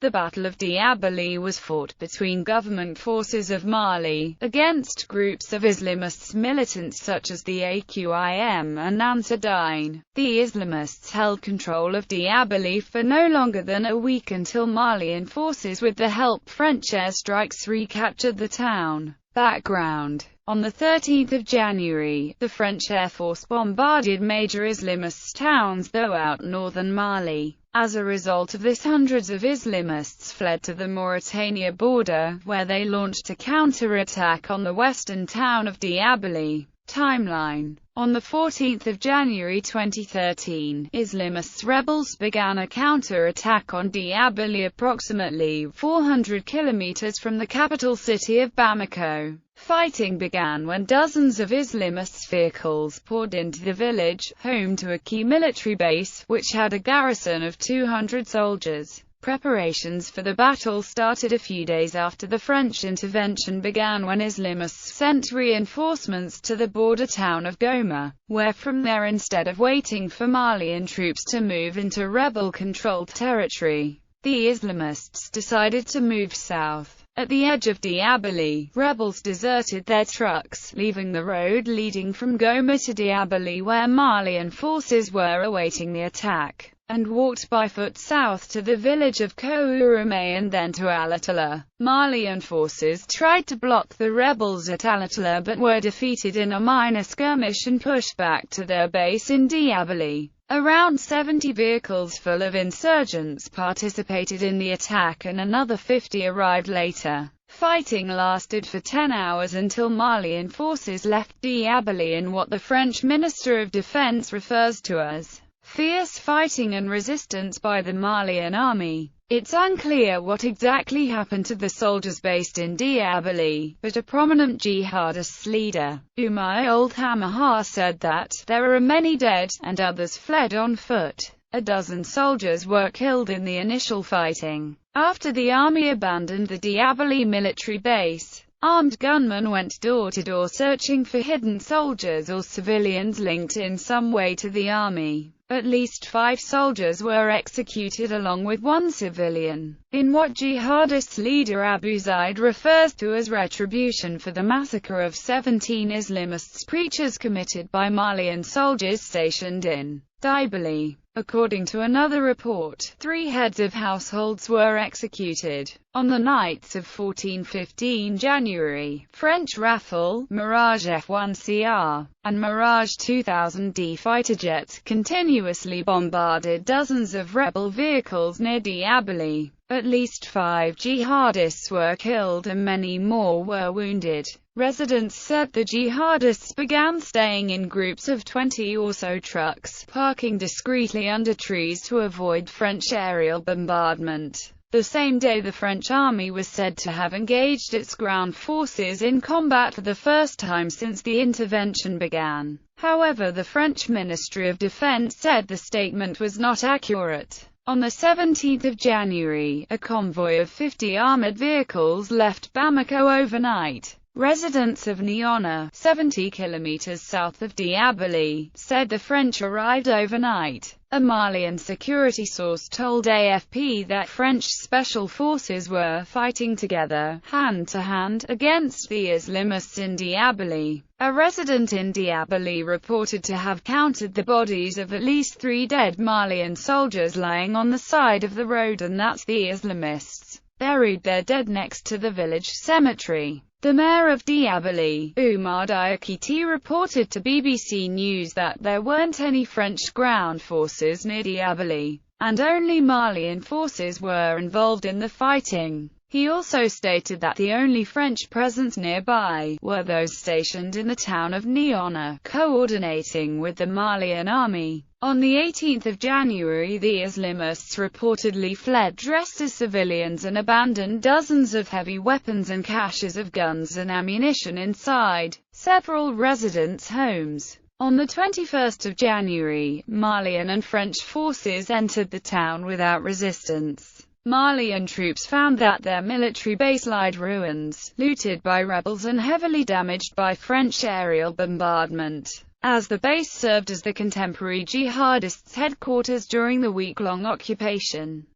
The Battle of Diabaly was fought between government forces of Mali, against groups of Islamists militants such as the AQIM and Ansar-Dine. The Islamists held control of Diabaly for no longer than a week until Malian forces with the help of French airstrikes recaptured the town. Background: on 13 January, the French Air Force bombarded major Islamist towns throughout northern Mali. As a result of this, hundreds of Islamists fled to the Mauritania border, where they launched a counter-attack on the western town of Diabaly. Timeline: on 14 January 2013, Islamist rebels began a counter-attack on Diabaly approximately 400 kilometers from the capital city of Bamako. Fighting began when dozens of Islamist vehicles poured into the village, home to a key military base, which had a garrison of 200 soldiers. Preparations for the battle started a few days after the French intervention began, when Islamists sent reinforcements to the border town of Goma, where from there, instead of waiting for Malian troops to move into rebel-controlled territory, the Islamists decided to move south. At the edge of Diabaly, rebels deserted their trucks, leaving the road leading from Goma to Diabaly where Malian forces were awaiting the attack, and walked by foot south to the village of Kouroume and then to Alatala. Malian forces tried to block the rebels at Alatala but were defeated in a minor skirmish and pushed back to their base in Diabaly. Around 70 vehicles full of insurgents participated in the attack and another 50 arrived later. Fighting lasted for 10 hours until Malian forces left Diabaly in what the French Minister of Defense refers to as fierce fighting and resistance by the Malian army. It's unclear what exactly happened to the soldiers based in Diabaly, but a prominent jihadist leader, Umar Old-Hamaha, said that there are many dead, and others fled on foot. A dozen soldiers were killed in the initial fighting. After the army abandoned the Diabaly military base, armed gunmen went door-to-door searching for hidden soldiers or civilians linked in some way to the army. At least 5 soldiers were executed along with 1 civilian, in what jihadist leader Abu Zaid refers to as retribution for the massacre of 17 Islamist preachers committed by Malian soldiers stationed in Diabaly. According to another report, 3 heads of households were executed. On the nights of 14-15 January, French Rafale, Mirage F-1CR, and Mirage 2000D fighter jets continuously bombarded dozens of rebel vehicles near Diabaly. At least 5 jihadists were killed and many more were wounded. Residents said the jihadists began staying in groups of 20 or so trucks, parking discreetly under trees to avoid French aerial bombardment. The same day, the French army was said to have engaged its ground forces in combat for the first time since the intervention began. However, the French Ministry of Defense said the statement was not accurate. On 17 January, a convoy of 50 armored vehicles left Bamako overnight. Residents of Niona, 70 kilometers south of Diabaly, said the French arrived overnight. A Malian security source told AFP that French special forces were fighting together, hand-to-hand, against the Islamists in Diabaly. A resident in Diabaly reported to have counted the bodies of at least 3 dead Malian soldiers lying on the side of the road, and that the Islamists buried their dead next to the village cemetery. The mayor of Diabaly, Oumar Diakité, reported to BBC News that there weren't any French ground forces near Diabaly, and only Malian forces were involved in the fighting. He also stated that the only French presence nearby were those stationed in the town of Niona, coordinating with the Malian army. On 18 January, the Islamists reportedly fled dressed as civilians and abandoned dozens of heavy weapons and caches of guns and ammunition inside several residents' homes. On 21 January, Malian and French forces entered the town without resistance. Malian troops found that their military base lied ruins, looted by rebels and heavily damaged by French aerial bombardment, as the base served as the contemporary jihadists' headquarters during the week-long occupation.